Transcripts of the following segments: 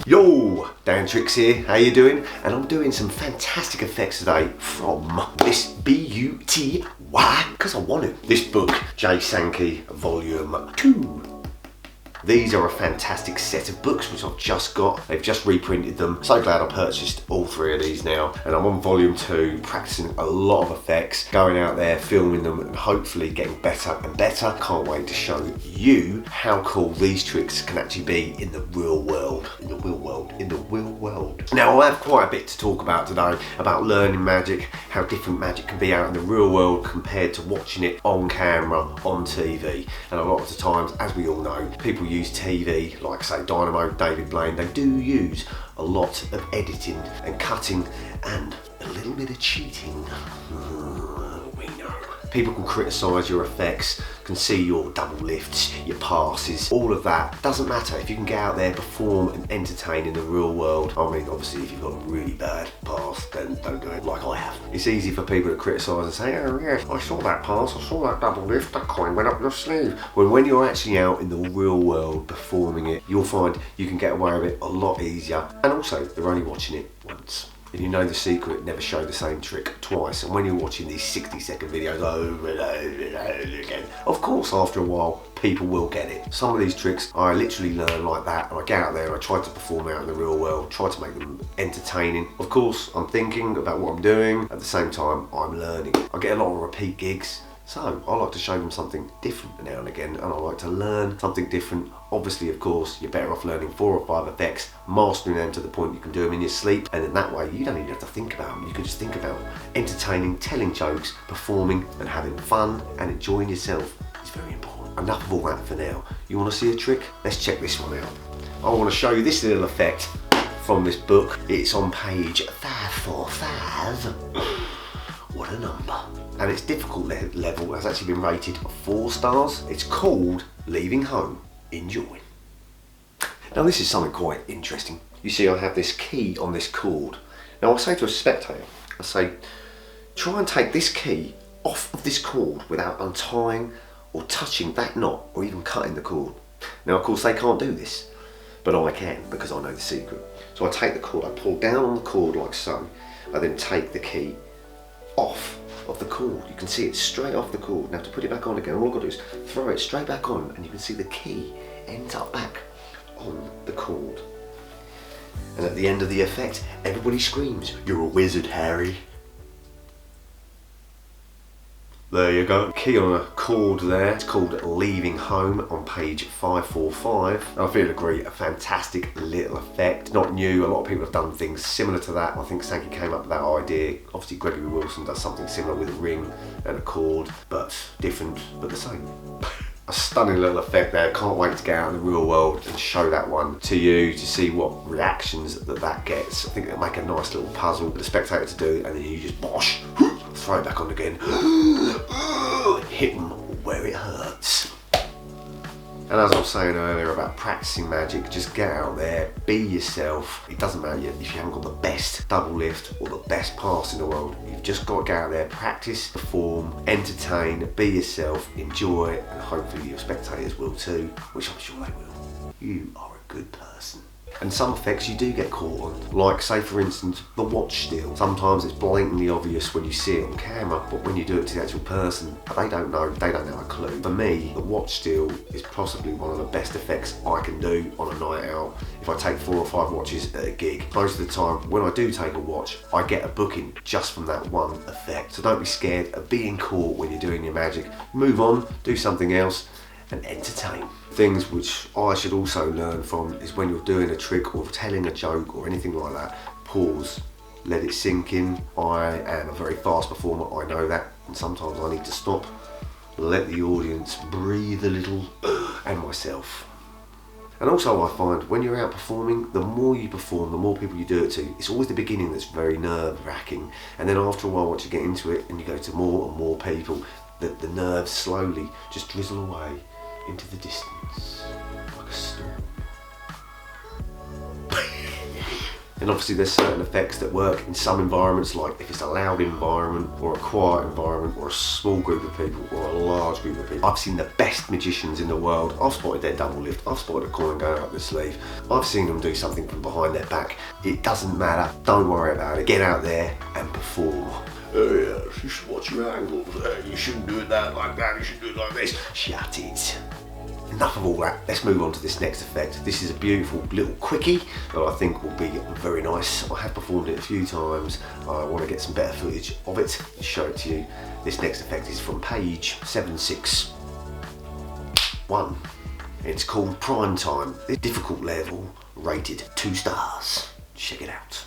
Yo, Dan Tricks here, how you doing? And I'm doing some fantastic effects today from this B-U-T-Y, because I want to. This book, Jay Sankey, Volume 2. These are a fantastic set of books which I've just got. They've just reprinted them. So glad I purchased all three of these now. And I'm on volume 2, practicing a lot of effects, going out there, filming them, and hopefully getting better and better. Can't wait to show you how cool these tricks can actually be in the real world. In the real world. Now, I have quite a bit to talk about today, about learning magic, how different magic can be out in the real world compared to watching it on camera, on TV. And a lot of the times, as we all know, people use TV, like say Dynamo, David Blaine, they do use a lot of editing and cutting and a little bit of cheating. We know. People can criticise your effects, can see your double lifts, your passes, all of that. Doesn't matter if you can get out there, perform and entertain in the real world. I mean, obviously if you've got a really bad pass, then don't do it like I have. It's easy for people to criticise and say, oh yes, I saw that pass, I saw that double lift, that coin went up your sleeve. When you're actually out in the real world performing it, you'll find you can get away with it a lot easier. And also, they're only watching it once. And you know the secret, never show the same trick twice. And when you're watching these 60-second videos over and over and over again, of course after a while, people will get it. Some of these tricks I literally learn like that, and I get out there and I try to perform out in the real world, try to make them entertaining. Of course, I'm thinking about what I'm doing, at the same time, I'm learning. I get a lot of repeat gigs, so I like to show them something different now and again, and I like to learn something different. Obviously, of course, you're better off learning 4 or 5 effects, mastering them to the point you can do them in your sleep, and in that way, you don't even have to think about them. You can just think about entertaining, telling jokes, performing, and having fun, and enjoying yourself. It's very important. Enough of all that for now. You want to see a trick? Let's check this one out. I want to show you this little effect from this book. It's on page 545. What a number. And its difficult level has actually been rated 4 stars. It's called Leaving Home. Enjoy. Now this is something quite interesting. You see I have this key on this cord. Now I say to a spectator, I say, try and take this key off of this cord without untying or touching that knot or even cutting the cord. Now of course they can't do this, but I can because I know the secret. So I take the cord, I pull down on the cord like so, I then take the key off of the cord. You can see it straight off the cord. Now to put it back on again, all I've got to do is throw it straight back on, and you can see the key ends up back on the cord. And at the end of the effect, everybody screams, "You're a wizard, Harry." There you go. Key on a cord there. It's called Leaving Home on page 545. I feel agree, a fantastic little effect. Not new, a lot of people have done things similar to that. I think Sankey came up with that idea. Obviously Gregory Wilson does something similar with a ring and a cord, but different, but the same. A stunning little effect there. Can't wait to get out in the real world and show that one to you to see what reactions that gets. I think it'll make a nice little puzzle for the spectator to do, and then you just bosh, throw it back on again, hit them where it hurts. And as I was saying earlier about practicing magic, just get out there, be yourself. It doesn't matter if you haven't got the best double lift or the best pass in the world. You've just got to get out there, practice, perform, entertain, be yourself, enjoy, and hopefully your spectators will too, which I'm sure they will. You are a good person. And some effects you do get caught on, like say for instance the watch steal. Sometimes it's blatantly obvious when you see it on camera, but when you do it to the actual person, they don't know a clue. For me, the watch steal is possibly one of the best effects I can do on a night out if I take 4 or 5 watches at a gig. Most of the time when I do take a watch, I get a booking just from that one effect. So don't be scared of being caught when you're doing your magic. Move on, do something else, and entertain. Things which I should also learn from is when you're doing a trick or telling a joke or anything like that, pause, let it sink in. I am a very fast performer, I know that, and sometimes I need to stop, let the audience breathe a little, and myself. And also I find when you're out performing, the more you perform, the more people you do it to, it's always the beginning that's very nerve-wracking, and then after a while once you get into it and you go to more and more people, the nerves slowly just drizzle away into the distance like a storm. And obviously there's certain effects that work in some environments, like if it's a loud environment or a quiet environment or a small group of people or a large group of people. I've seen the best magicians in the world. I've spotted their double lift. I've spotted a coin going up their sleeve. I've seen them do something from behind their back. It doesn't matter. Don't worry about it. Get out there and perform. Oh yes, you should watch your angles. You shouldn't do it like that. You should do it like this. Shut it. Enough of all that, let's move on to this next effect. This is a beautiful little quickie that I think will be very nice. I have performed it a few times. I want to get some better footage of it and show it to you. This next effect is from page 761. It's called Prime Time. The difficult level rated 2 stars. Check it out.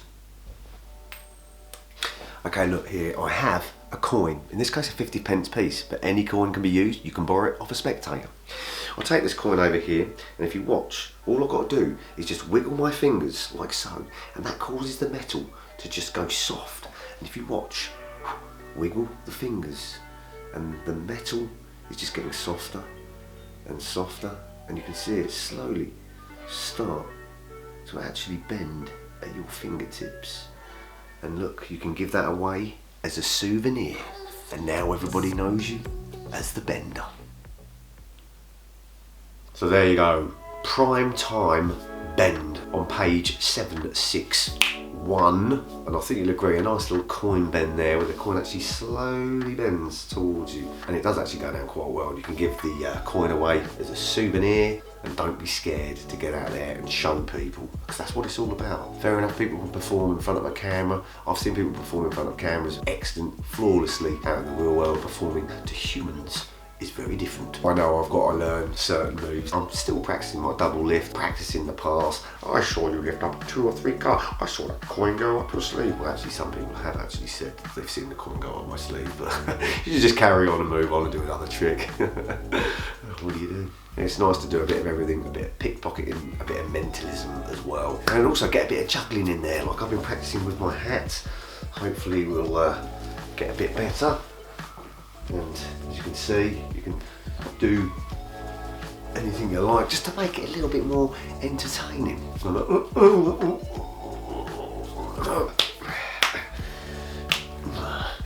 Okay, look here, I have a coin, in this case a 50p piece, but any coin can be used. You can borrow it off a spectator. I'll take this coin over here, and if you watch, all I've got to do is just wiggle my fingers like so, and that causes the metal to just go soft. And if you watch, wiggle the fingers, and the metal is just getting softer and softer, and you can see it slowly start to actually bend at your fingertips. And look, you can give that away as a souvenir. And now everybody knows you as the bender. So there you go. Prime Time Bend on page 761. And I think you'll agree, a nice little coin bend there where the coin actually slowly bends towards you. And it does actually go down quite well. You can give the coin away as a souvenir. And don't be scared to get out there and show people, because that's what it's all about. Fair enough, people can perform in front of a camera. I've seen people perform in front of cameras excellent, flawlessly. Out in the real world, performing to humans is very different. I know I've got to learn certain moves. I'm still practicing my double lift, practicing the pass. I saw you lift up 2 or 3 cards. I saw that coin go up your sleeve. Well, actually, some people have actually said they've seen the coin go up my sleeve, but you just carry on and move on and do another trick. What do you do? It's nice to do a bit of everything, a bit of pickpocketing, a bit of mentalism as well. And also get a bit of juggling in there, like I've been practicing with my hats. Hopefully we'll get a bit better. And as you can see, you can do anything you like, just to make it a little bit more entertaining.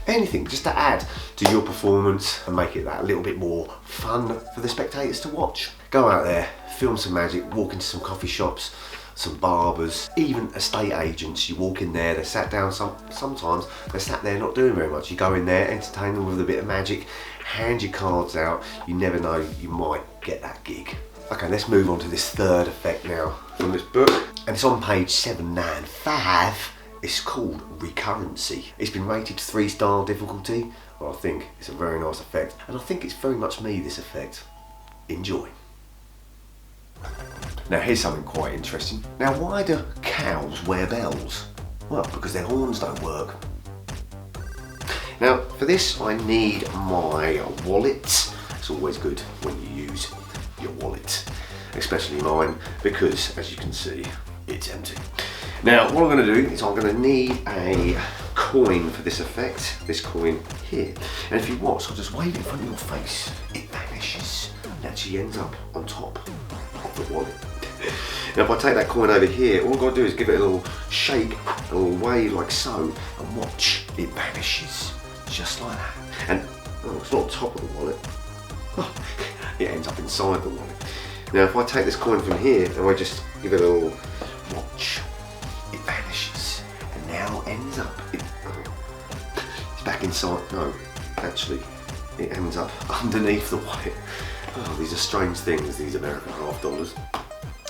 Anything just to add to your performance and make it that little bit more fun for the spectators to watch. Go out there, film some magic, walk into some coffee shops, some barbers, even estate agents. You walk in there, they're sat down, sometimes they're sat there not doing very much. You go in there, entertain them with a bit of magic, hand your cards out. You never know, you might get that gig. Okay, let's move on to this third effect now from this book, and it's on page 795. It's called Recurrency. It's been rated 3-star difficulty. Well, I think it's a very nice effect, and I think it's very much me, this effect. Enjoy. Now here's something quite interesting. Now why do cows wear bells? Well, because their horns don't work. Now for this I need my wallet. It's always good when you use your wallet, especially mine, because as you can see, it's empty. Now what I'm going to do is I'm going to need a coin for this effect, this coin here. And if you watch, I'll just wave it in front of your face. It vanishes and actually ends up on top of the wallet. Now if I take that coin over here, all I've got to do is give it a little shake, a little wave like so, and watch, it vanishes, just like that. And oh, it's not on top of the wallet, it ends up inside the wallet. Now if I take this coin from here and I just give it a little watch, it vanishes, and now ends up, it's back inside, no, actually, it ends up underneath the wallet. Oh, these are strange things, these American half dollars.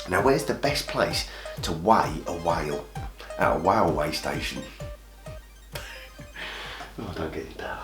Now where's the best place to weigh a whale? At a railway station. Oh, don't get it down.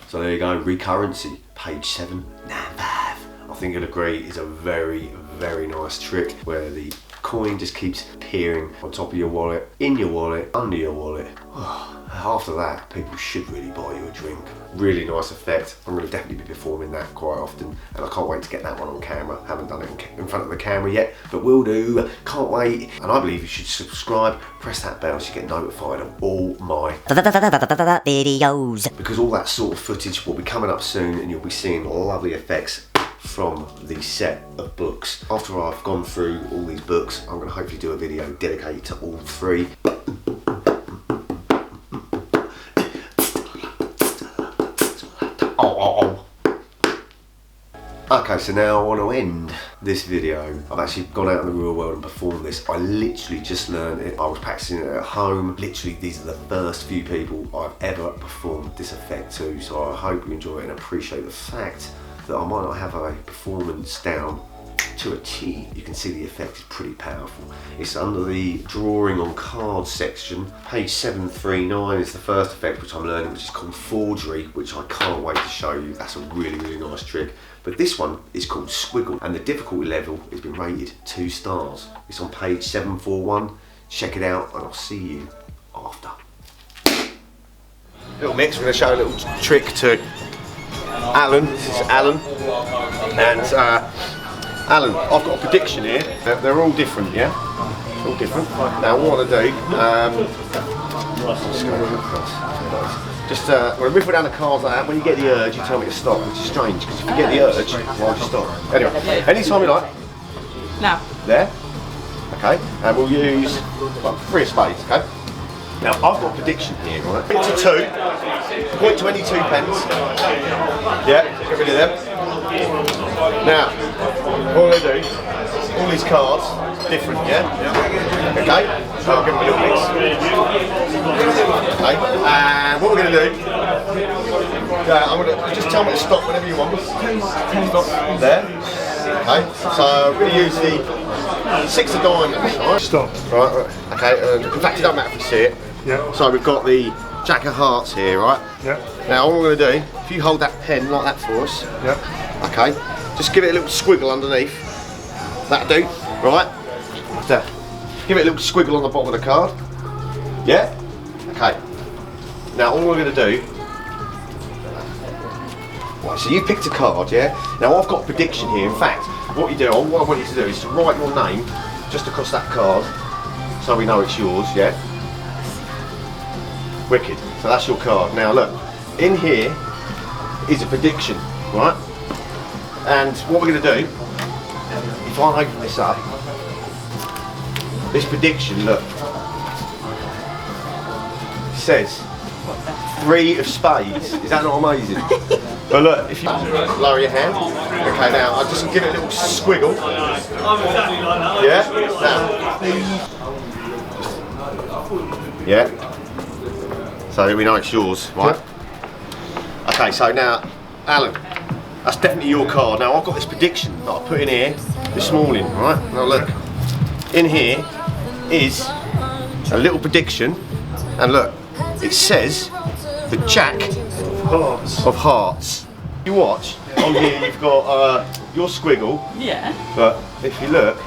So there you go, Recurrency, page 795. I think you'll agree it's a very, very nice trick where the coin just keeps appearing on top of your wallet, in your wallet, under your wallet. Oh, after that, people should really buy you a drink. Really nice effect. I'm going to definitely be performing that quite often, and I can't wait to get that one on camera. Haven't done it in front of the camera yet, but will do. Can't wait. And I believe you should subscribe, press that bell so you get notified of all my videos. Because all that sort of footage will be coming up soon, and you'll be seeing lovely effects from the set of books. After I've gone through all these books, I'm going to hopefully do a video dedicated to all 3. Okay, so now I want to end this video. I've actually gone out in the real world and performed this. I literally just learned it. I was practicing it at home. Literally, these are the first few people I've ever performed this effect to, so I hope you enjoy it and appreciate the fact that I might not have a performance down to a T. You can see the effect is pretty powerful. It's under the drawing on cards section. Page 739 is the first effect which I'm learning, which is called forgery, which I can't wait to show you. That's a really, really nice trick. But this one is called Squiggle, and the difficulty level has been rated 2 stars. It's on page 741. Check it out, and I'll see you after. Little mix, we're going to show a little trick to Alan. This is Alan. And Alan, I've got a prediction here. They're all different, yeah? All different. Now, what I want to do, just when we put down the cards like that, when you get the urge, you tell me to stop, which is strange, because if you get the urge, why would you stop? Anyway, anytime you like. Now. There. Okay, and we'll use 3 of spades, okay? Now, I've got a prediction here, right? Point to 2, point to any 2 pence. Yeah, get rid of them. Now, what I'm going to do, all these cards, different, yeah? Okay, so I'll give them a little mix. Okay, and what we're going to do, I'm going to just tell me to stop whenever you want. Stop there. Okay, so we're going to use the 6 of diamonds, right? Stop. Right, okay, in fact it doesn't matter if you see it. Yeah. So we've got the Jack of Hearts here, right? Yeah. Now all we're going to do, if you hold that pen like that for us, Yeah. okay, just give it a little squiggle underneath. That'll do, right? So, give it a little squiggle on the bottom of the card. Yeah? Okay. Now all we're going to do, right, so you picked a card, yeah? Now I've got a prediction here. In fact, what you do, what I want you to do is to write your name just across that card, so we know it's yours, yeah? Wicked. So that's your card. Now look, in here is a prediction, right? And what we're going to do, if I open this up, this prediction, look, says 3 of spades. Is that not amazing? But look, if you lower your hand, okay, now I'll just give it a little squiggle. Yeah? Now. Yeah? So we know it's yours, right? Okay, so now, Alan, that's definitely your card. Now I've got this prediction that I put in here this morning, right? Now look, in here is a little prediction, and look, it says the Jack of Hearts. You watch, on here you've got your squiggle. Yeah. But if you look,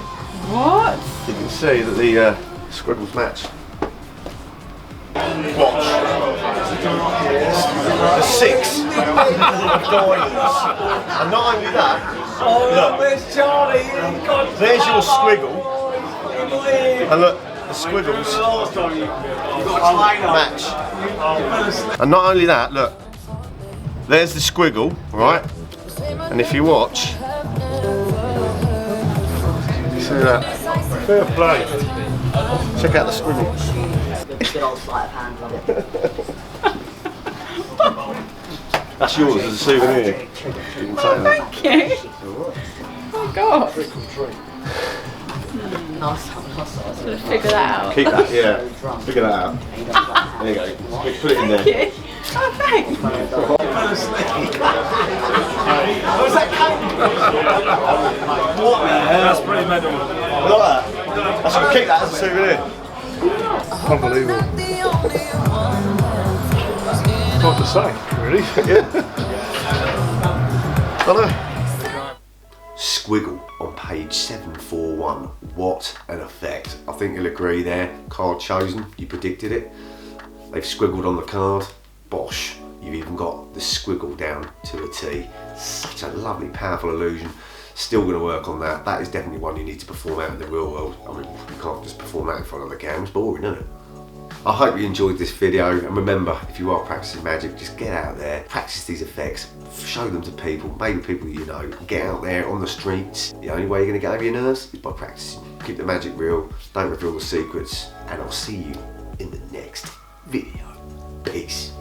What? you can see that the squiggles match. Watch. The 6 of diamonds. And not only that, look, Where's Charlie? there's your squiggle. And look, the squiggles match. And not only that, look, there's the squiggle, right? And if you watch, you see that? Fair play. Check out the squiggle. Good old sleight of hand, love it. That's yours as a souvenir. You can take that. Thank you. Oh God. Nice one. Gonna figure that out. Keep that, yeah. Figure that out. There you go. Put it in there. Thank you. Oh, thanks. What's that What the hell? That's pretty mental. Look at that. I should keep that as a souvenir. Unbelievable. Hard to say, really. Yeah. I know. Squiggle on page 741. What an effect. I think you'll agree there. Card chosen, you predicted it. They've squiggled on the card. Bosh. You've even got the squiggle down to a T. Such a lovely, powerful illusion. Still going to work on that. That is definitely one you need to perform out in the real world. I mean, you can't just perform that in front of the cam. It's boring, isn't it? I hope you enjoyed this video, and remember, if you are practicing magic, just get out there, practice these effects, show them to people, maybe people you know. Get out there on the streets. The only way you're going to get over your nerves is by practicing. Keep the magic real, don't reveal the secrets, and I'll see you in the next video. Peace.